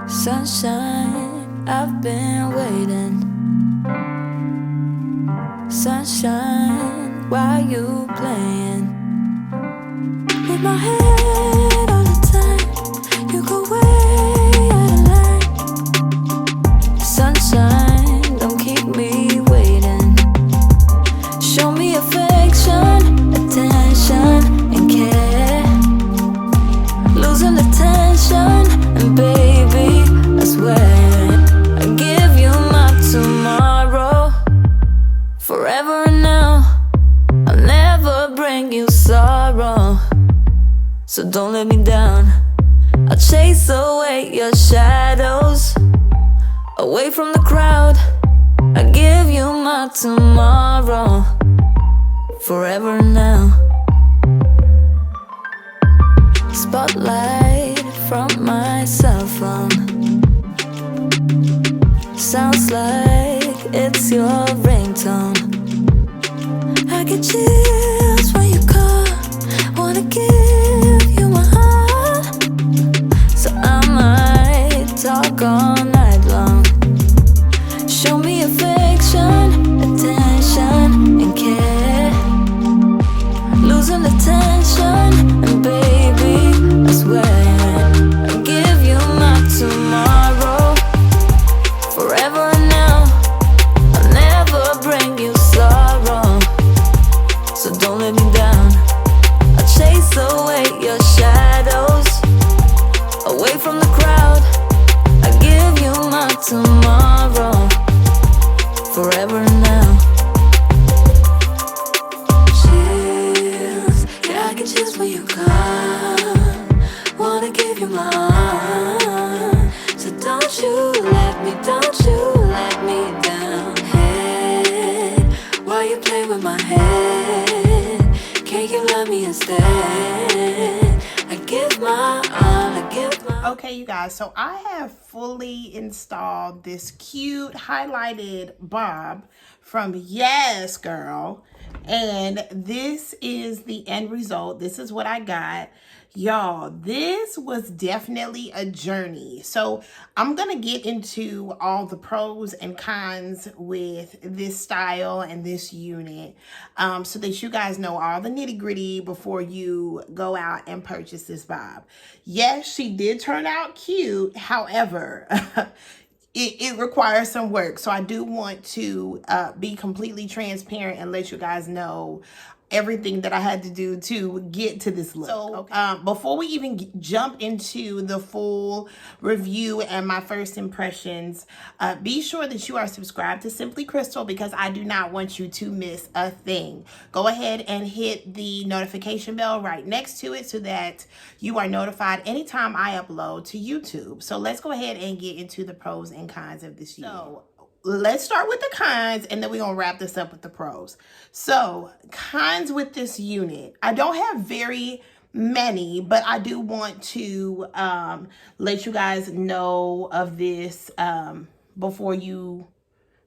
Sunshine, I've been waiting. Sunshine, why you playing with my head all the time? You go way out of line. Sunshine, don't keep me waiting. Show me affection, attention, and care. Losing the tension, and baby, I swear I give you my tomorrow, forever and now. I'll never bring you sorrow, so don't let me down. I'll chase away your shadows, away from the crowd. I give you my tomorrow, forever and now. Spotlight from my cell phone, sounds like it's your ringtone. I get chills when you call, wanna give you my heart, so I might talk all night long. Show me affection, attention, and care. Losing the tension, and baby, I swear I give you my tomorrow, forever and now. I'll never bring you sorrow, so don't let me down. I'll chase away your shadows, away from the crowd. I give you my tomorrow, forever and now. Chills, yeah, I get chills when you come. Wanna give you my heart, so don't you let me down. Hey, why you play with my head? Can't you love me instead? I give my all, I give my... Okay, you guys, so I have fully installed this cute highlighted bob from YASGRL, and this is the end result. This is what I got. Y'all, this was definitely a journey. So I'm gonna get into all the pros and cons with this style and this unit, so that you guys know all the nitty-gritty before you go out and purchase this bob. Yes, she did turn out cute. However, it requires some work. So I do want to be completely transparent and let you guys know everything that I had to do to get to this look. So okay. Before we even jump into the full review and my first impressions, be sure that you are subscribed to Simply Krystle, because I do not want you to miss a thing. Go ahead and hit the notification bell right next to it so that you are notified anytime I upload to YouTube. So let's go ahead and get into the pros and cons of this unit. So let's start with the cons, and then we're gonna wrap this up with the pros. So cons with this unit, I don't have very many, but I do want to let you guys know of this before you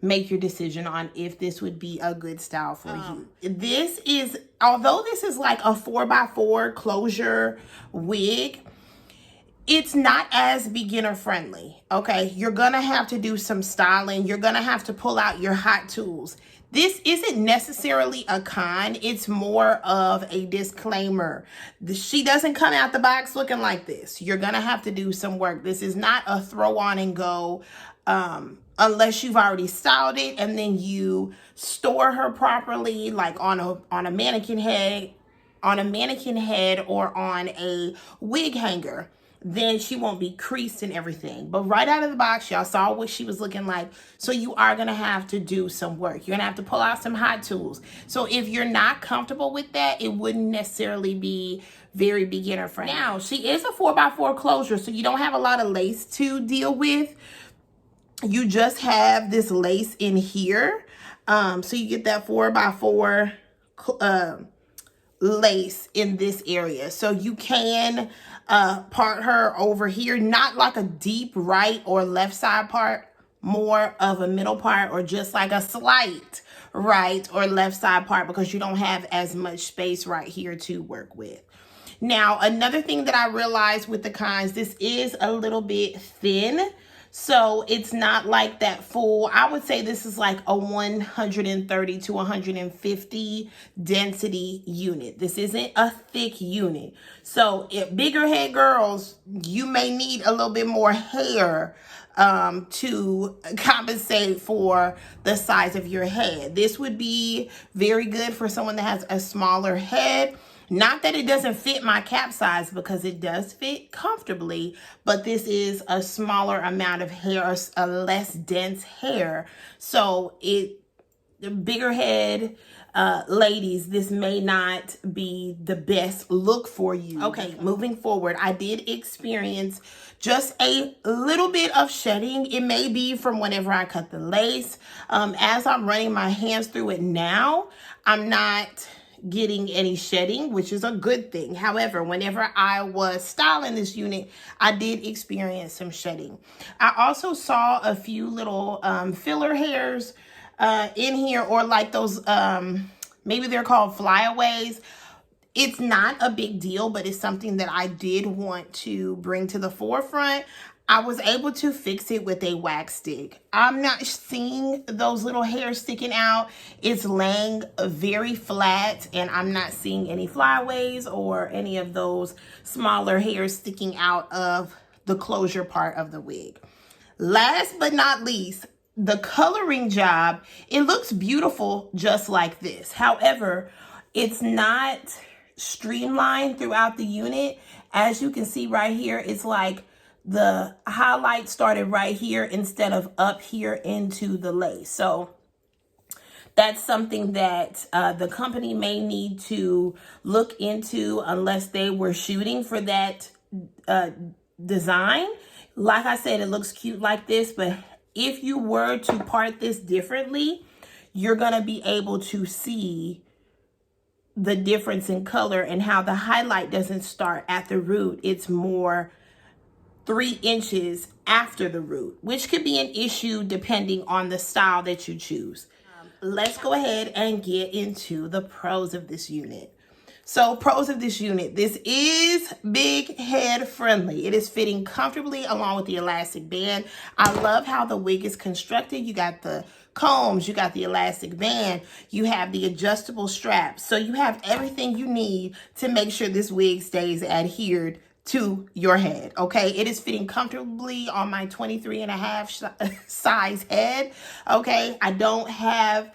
make your decision on if this would be a good style for you. This is, although this is like a 4x4 closure wig, it's not as beginner friendly, okay? You're gonna have to do some styling. You're gonna have to pull out your hot tools. This isn't necessarily a con. It's more of a disclaimer. She doesn't come out the box looking like this. You're gonna have to do some work. This is not a throw on and go, unless you've already styled it and then you store her properly, like on a mannequin head, or on a wig hanger. Then she won't be creased and everything. But right out of the box, y'all saw what she was looking like. So you are gonna have to do some work. You're gonna have to pull out some hot tools. So if you're not comfortable with that, it wouldn't necessarily be very beginner friendly. Now, she is a 4x4 closure, so you don't have a lot of lace to deal with. You just have this lace in here. So you get that 4x4 lace in this area. So you can part her over here, not like a deep right or left side part, more of a middle part, or just like a slight right or left side part, because you don't have as much space right here to work with. Now, another thing that I realized with the kinds, this is a little bit thin. So it's not like that full, I would say this is like a 130 to 150 density unit. This isn't a thick unit. So if bigger head girls, you may need a little bit more hair to compensate for the size of your head. This would be very good for someone that has a smaller head. Not that it doesn't fit my cap size, because it does fit comfortably, but this is a smaller amount of hair, a less dense hair. So the bigger head ladies, this may not be the best look for you. Okay, moving forward, I did experience just a little bit of shedding. It may be from whenever I cut the lace. As I'm running my hands through it now, I'm not getting any shedding, which is a good thing. However, whenever I was styling this unit, I did experience some shedding. I also saw a few little filler hairs in here, or like those, maybe they're called flyaways. It's not a big deal, but it's something that I did want to bring to the forefront. I was able to fix it with a wax stick. I'm not seeing those little hairs sticking out. It's laying very flat, and I'm not seeing any flyaways or any of those smaller hairs sticking out of the closure part of the wig. Last but not least, the coloring job, it looks beautiful just like this. However, it's not streamlined throughout the unit. As you can see right here, it's like the highlight started right here instead of up here into the lace. So that's something that the company may need to look into, unless they were shooting for that design. Like I said, it looks cute like this, but if you were to part this differently, you're going to be able to see the difference in color and how the highlight doesn't start at the root. It's more 3 inches after the root, which could be an issue depending on the style that you choose. Let's go ahead and get into the pros of this unit. So pros of this unit, this is big head friendly. It is fitting comfortably along with the elastic band. I love how the wig is constructed. You got the combs, you got the elastic band, you have the adjustable straps. So you have everything you need to make sure this wig stays adhered to your head. Okay, it is fitting comfortably on my 23.5 size head. Okay, I don't have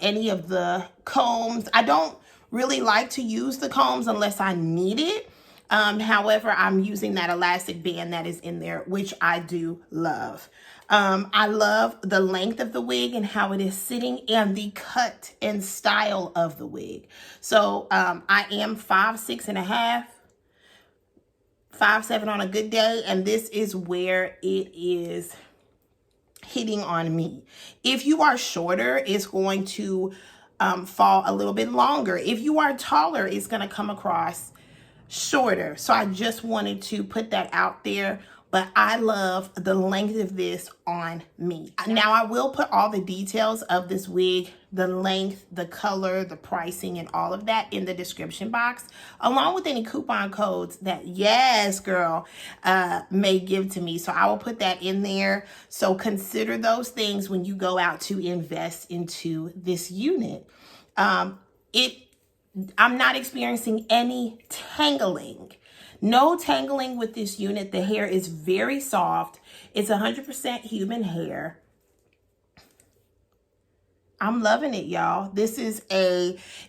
any of the combs. I don't really like to use the combs unless I need it. However, I'm using that elastic band that is in there, which I do love. I love the length of the wig and how it is sitting, and the cut and style of the wig. So I am 5'6.5", 5'7" on a good day, and this is where it is hitting on me. If you are shorter, it's going to fall a little bit longer. If you are taller, it's going to come across shorter. So I just wanted to put that out there, but I love the length of this on me. Now, I will put all the details of this wig, the length, the color, the pricing, and all of that in the description box, along with any coupon codes that YASGRL may give to me. So I will put that in there. So consider those things when you go out to invest into this unit. I'm not experiencing any tangling. No tangling with this unit. The hair is very soft. It's 100% human hair. I'm loving it, y'all. This is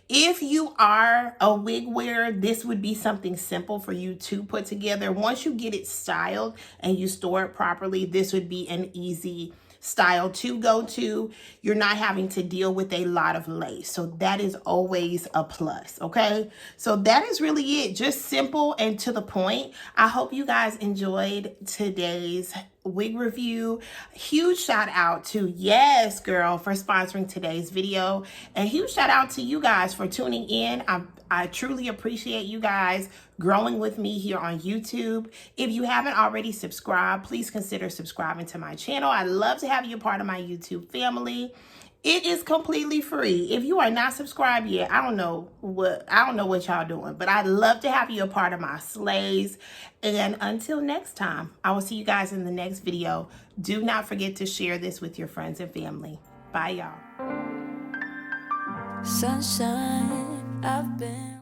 if you are a wig wearer, this would be something simple for you to put together. Once you get it styled and you store it properly, this would be an easy style to go to. You're not having to deal with a lot of lace. So that is always a plus, okay? So that is really it. Just simple and to the point. I hope you guys enjoyed today's wig review. Huge shout out to YASGRL for sponsoring today's video, and huge shout out to you guys for tuning in. I truly appreciate you guys growing with me here on YouTube. If you haven't already subscribed, please consider subscribing to my channel. I'd love to have you a part of my YouTube family. It is completely free. If you are not subscribed yet, I don't know what y'all doing, but I'd love to have you a part of my slays. And until next time, I will see you guys in the next video. Do not forget to share this with your friends and family. Bye, y'all. Sunshine, I've been